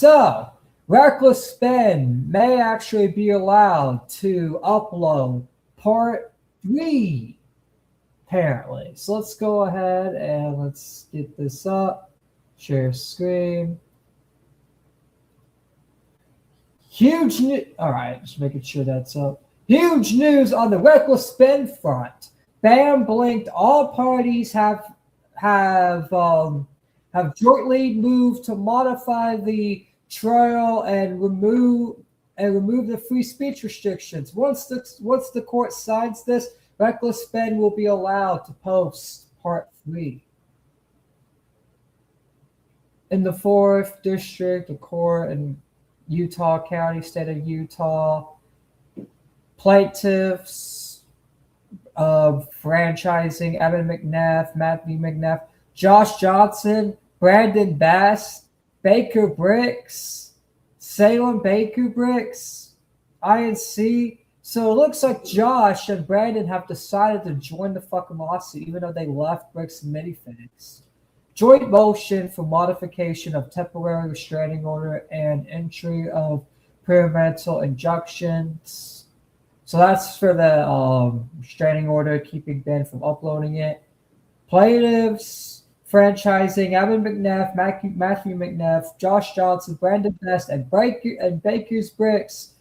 So, Reckless Spin may actually be allowed to upload part 3, apparently. So let's go ahead and let's get this up. Share screen. Huge news. All right, just making sure that's up. Huge news on the Reckless Spin front. Bam blinked. All parties have jointly moved to modify the trial and remove the free speech restrictions. Once the court signs this, Reckless Spin will be allowed to post part 3. In the 4th district, the court in Utah County, state of Utah, plaintiffs franchising Evan McNeff, Matthew McNeff, Josh Johnson, Brandon Bass, Baker Bricks, Salem Baker Bricks, INC. So it looks like Josh and Brandon have decided to join the fucking lawsuit, even though they left Bricks and Minifigs. Joint motion for modification of temporary restraining order and entry of parental injunctions. So that's for the restraining order, keeping Ben from uploading it. Plaintiffs franchising Evan McNeff, Matthew McNeff, Josh Johnson, Brandon Best, and Baker's Bricks,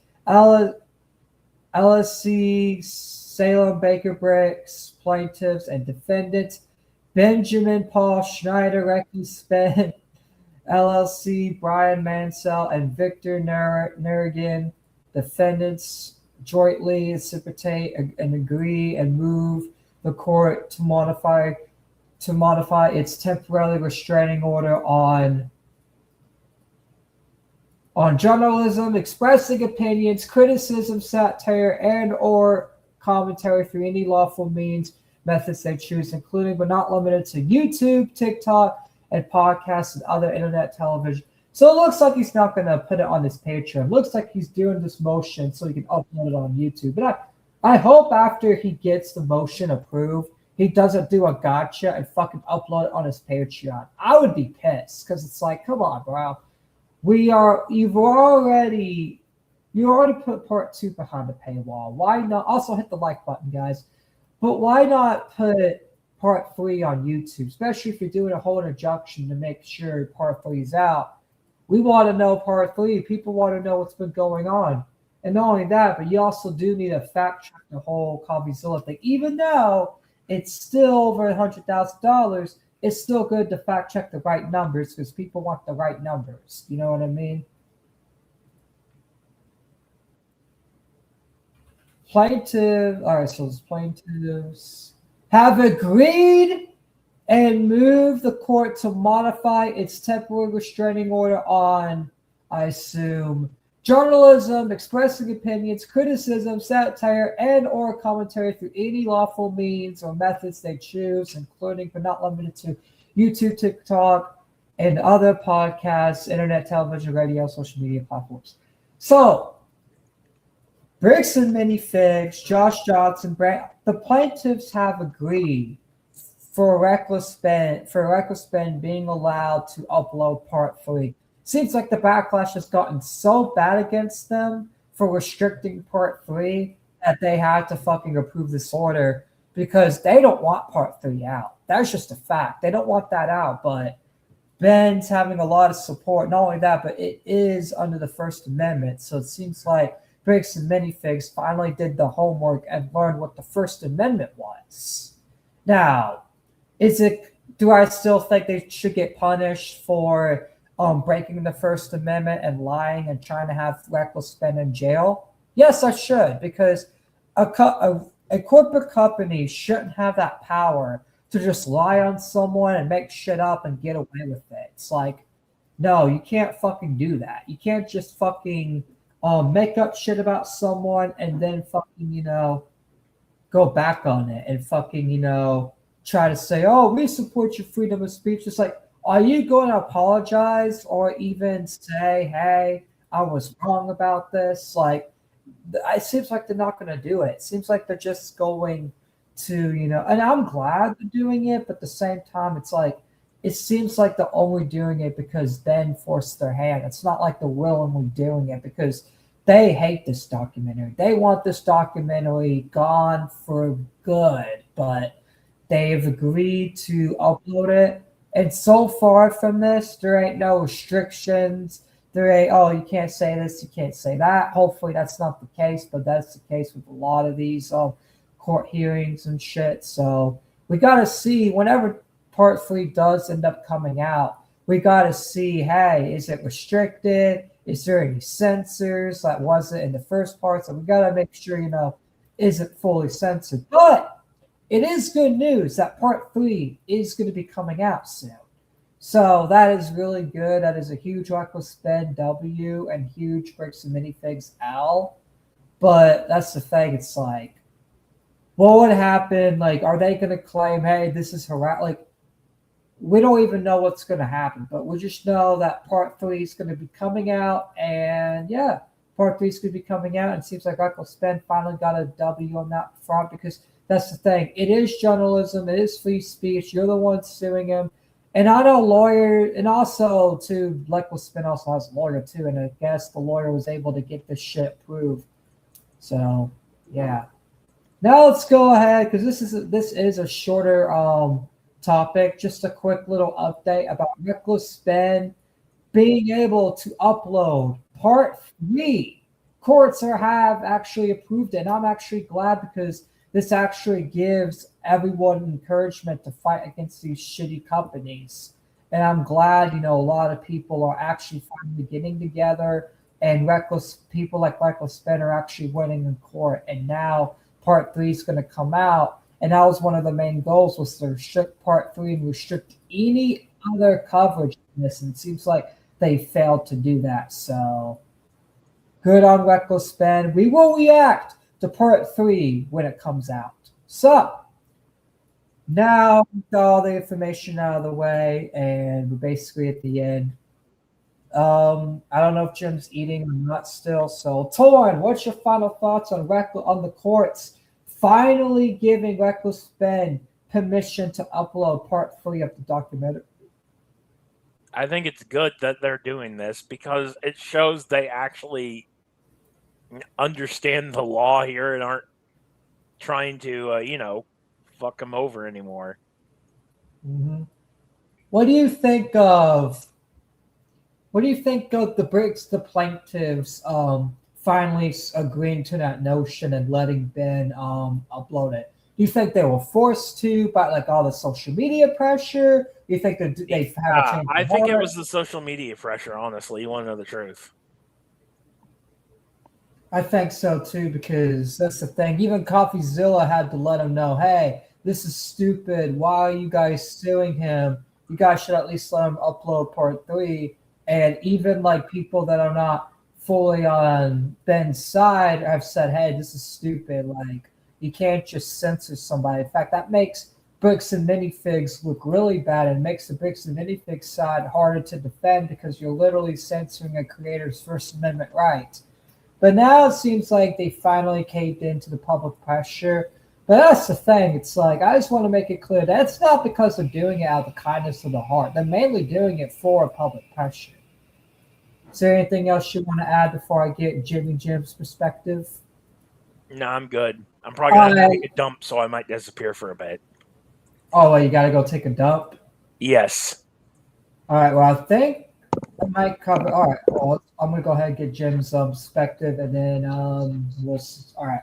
LSC, Salem Baker Bricks, plaintiffs and defendants. Benjamin Paul Schneider, Reckless Spin, LLC, Brian Mansell, and Victor Nerrigan, defendants jointly precipitate and agree and move the court to modify its temporary restraining order on journalism, expressing opinions, criticism, satire, and or commentary through any lawful methods they choose, including but not limited to YouTube, TikTok, and podcasts and other internet television. So it looks like he's not going to put it on his Patreon. It looks like he's doing this motion so he can upload it on YouTube. But I hope after he gets the motion approved, he doesn't do a gotcha and fucking upload it on his Patreon. I would be pissed because it's like, come on, bro. You already put part 2 behind the paywall. Why not? Also hit the like button, guys. But why not put part 3 on YouTube, especially if you're doing a whole injunction to make sure part 3 is out? We want to know part 3. People want to know what's been going on. And not only that, but you also do need to fact check the whole CoffeeZilla thing. Even though it's still over $100,000, it's still good to fact check the right numbers because people want the right numbers. You know what I mean? Plaintiffs have agreed and moved the court to modify its temporary restraining order on, I assume, journalism, expressing opinions, criticism, satire, and or commentary through any lawful means or methods they choose, including but not limited to YouTube, TikTok, and other podcasts, internet, television, radio, social media platforms. So, Bricks and Minifigs, Josh Johnson, the plaintiffs have agreed for Reckless Spin being allowed to upload part 3. Seems like the backlash has gotten so bad against them for restricting part 3 that they had to fucking approve this order because they don't want part 3 out. That's just a fact. They don't want that out, but Ben's having a lot of support. Not only that, but it is under the First Amendment. So it seems like Bricks and Minifigs finally did the homework and learned what the First Amendment was. Now, do I still think they should get punished for breaking the First Amendment and lying and trying to have Reckless Spin in jail? Yes, I should, because a corporate company shouldn't have that power to just lie on someone and make shit up and get away with it. It's like, no, you can't fucking do that. You can't just fucking make up shit about someone and then fucking, go back on it and fucking, try to say, oh, we support your freedom of speech. It's like, are you going to apologize or even say, hey, I was wrong about this? Like, it seems like they're not going to do it. It seems like they're just going to, and I'm glad they're doing it, but at the same time, it's like, it seems like they're only doing it because Ben forced their hand. It's not like they're willingly doing it because they hate this documentary. They want this documentary gone for good, but they've agreed to upload it. And so far from this, there ain't no restrictions. There ain't, oh, you can't say this, you can't say that. Hopefully that's not the case, but that's the case with a lot of these court hearings and shit. So we got to see whenever part 3 does end up coming out, we got to see, hey, is it restricted? Is there any censors that wasn't in the first part? So we got to make sure, is it fully censored? But it is good news that part 3 is going to be coming out soon. So that is really good. That is a huge Reckless Spin W and huge Bricks and Minifigs L. But that's the thing. It's like, what would happen? Like, are they going to claim, hey, this is harassment? Like, we don't even know what's going to happen, but we just know that part 3 is going to be coming out. And yeah, part 3 is going to be coming out. And it seems like Reckless Spin finally got a W on that front because that's the thing. It is journalism. It is free speech. You're the one suing him. And I know lawyer, and also too, Reckless Spin also has a lawyer too. And I guess the lawyer was able to get this shit proved. So yeah. Now let's go ahead because this is a shorter topic. Just a quick little update about Reckless Spin being able to upload part 3. Courts have actually approved it, and I'm actually glad because this actually gives everyone encouragement to fight against these shitty companies. And I'm glad, a lot of people are actually finally getting together, and people like Reckless Spin are actually winning in court. And now part 3 is going to come out. And that was one of the main goals, was to restrict part 3 and restrict any other coverage in this. And it seems like they failed to do that. So good on Reckless Spin. We will react to part 3 when it comes out. So now with all the information out of the way, and we're basically at the end. I don't know if Jim's eating or not still. So Torn, what's your final thoughts on the courts finally giving Reckless Spin permission to upload part 3 of the documentary? I think it's good that they're doing this because it shows they actually understand the law here and aren't trying to, fuck them over anymore. Mm-hmm. What do you think of the plaintiffs finally agreeing to that notion and letting Ben upload it? Do you think they were forced to by like all the social media pressure? Do you think that they have a change? I think it was the social media pressure, honestly. You want to know the truth? I think so too, because that's the thing. Even CoffeeZilla had to let him know, hey, this is stupid. Why are you guys suing him? You guys should at least let him upload part 3. And even like people that are not fully on Ben's side have said, hey, this is stupid. Like, you can't just censor somebody. In fact, that makes Bricks and Minifigs look really bad and makes the Bricks and Minifigs side harder to defend because you're literally censoring a creator's First Amendment rights. But now it seems like they finally caved into the public pressure. But that's the thing. It's like, I just want to make it clear that's not because they're doing it out of the kindness of the heart. They're mainly doing it for public pressure. Is there anything else you want to add before I get Jimmy Jim's perspective? No, I'm good. I'm probably going to take a dump, so I might disappear for a bit. Oh, well, you got to go take a dump? Yes. All right, well, I think I might cover. All right, well, I'm going to go ahead and get Jim's perspective, and then all right.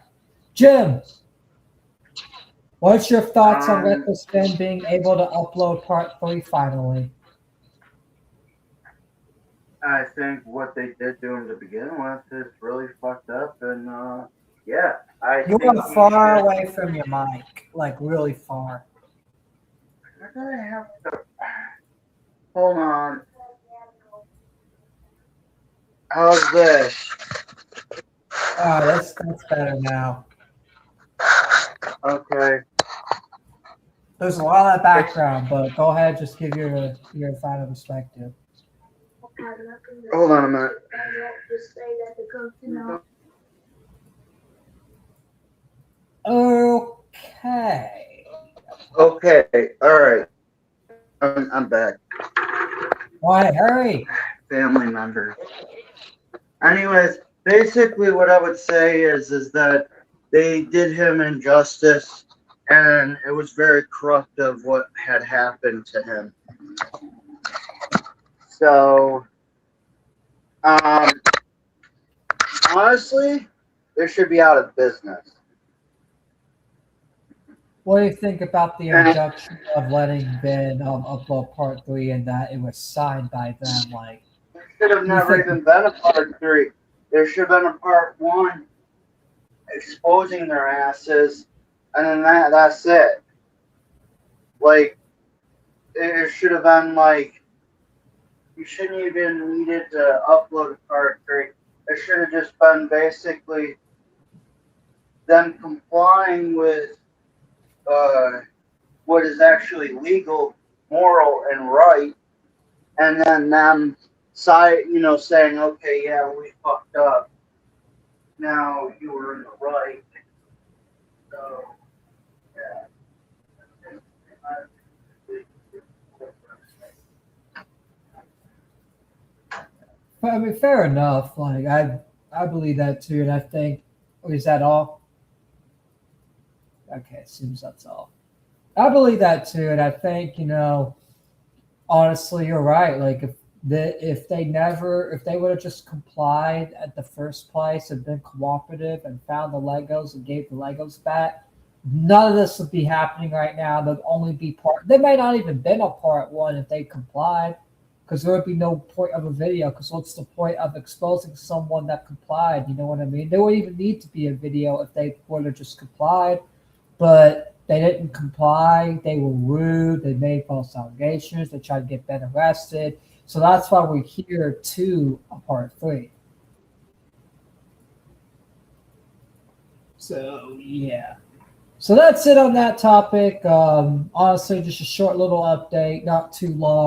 Jim, what's your thoughts on Reckless Spin being able to upload part 3 finally? I think what they did to him to begin with is really fucked up, and yeah, you are far away from your mic, like really far. Where do I have to? Hold on. How's this? Oh, that's better now. Okay. There's a lot of background, but go ahead, just give your final perspective. Hold on a minute. Okay. Okay. All right. I'm back. Why, hurry. Family members. Anyways, basically what I would say is that they did him injustice, and it was very corrupt of what had happened to him. So, honestly, they should be out of business. What do you think about the injunction of letting Ben upload part 3 and that it was signed by them? Like, There should have never even been a part 3. There should have been a part 1 exposing their asses, and then that's it. Like, it should have been like, you shouldn't even needed to upload a part 3. It should have just been basically them complying with what is actually legal, moral, and right, and then them saying, okay, yeah, we fucked up. Now you were in the right. So, yeah. I mean, fair enough. Like, I believe that too, and I think, is that all? Okay, seems that's all. I believe that too, and I think, honestly, you're right. Like, if they would have just complied at the first place and been cooperative and found the Legos and gave the Legos back, none of this would be happening right now. There'd only be there may not even been a part 1 if they complied, because there would be no point of a video, because what's the point of exposing someone that complied? You know what I mean? There wouldn't even need to be a video if they would have just complied, but they didn't comply. They were rude. They made false allegations. They tried to get Ben arrested. So that's why we're here to a part 3. So, yeah. So that's it on that topic. Honestly, just a short little update, not too long.